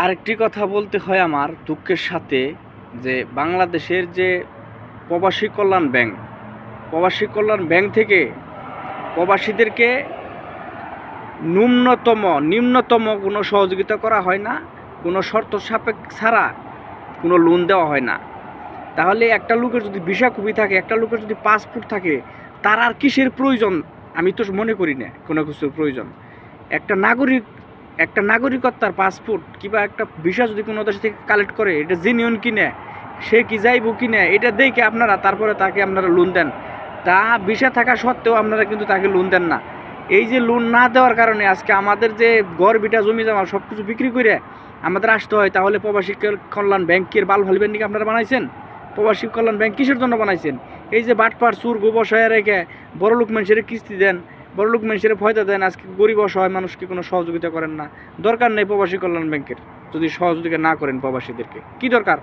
আরেকটি কথা বলতে হয় আমার দুঃখের সাথে, যে বাংলাদেশের যে প্রবাসী কল্যাণ ব্যাংক থেকে প্রবাসীদেরকে নিম্নতম কোনো সহযোগিতা করা হয় না, কোনো শর্ত সাপেক্ষ ছাড়া কোনো লোন দেওয়া হয় না। তাহলে একটা লোকের যদি ভিসা কপি থাকে, একটা লোকের যদি পাসপোর্ট থাকে, তার আর কিসের প্রয়োজন? আমি তো মনে করি না কোনো কিছুর প্রয়োজন। একটা নাগরিকত্বার পাসপোর্ট কিংবা একটা ভিসা যদি কোনো দেশ থেকে কালেক্ট করে, এটা জেনুইন কিনে সে কি যাইব কিনে এটা দেখে আপনারা তারপরে তাকে আপনারা লোন দেন। তা ভিসা থাকা সত্ত্বেও আপনারা কিন্তু তাকে লোন দেন না। এই যে লোন না দেওয়ার কারণে আজকে আমাদের যে ঘর বিটা জমি জমা সব কিছু বিক্রি করে আমাদের আসতে হয়। তাহলে প্রবাসী কল্যাণ ব্যাংকের বাল ভালবেন নাকি আপনারা বানাইছেন? প্রবাসী কল্যাণ ব্যাংক কিসের জন্য বানাইছেন? এই যে বাটপার চুর গোবসায় রেখে বড়লোক মানুষের কিস্তি দেন, বড়লোক মানুষের ফয়দা দেন, আজকে গরিব অসহায় মানুষকে কোনো সহযোগিতা করেন না। দরকার নেই প্রবাসী কল্যাণ ব্যাংকের, যদি সহযোগিতা না করেন প্রবাসীদেরকে। কি দরকার?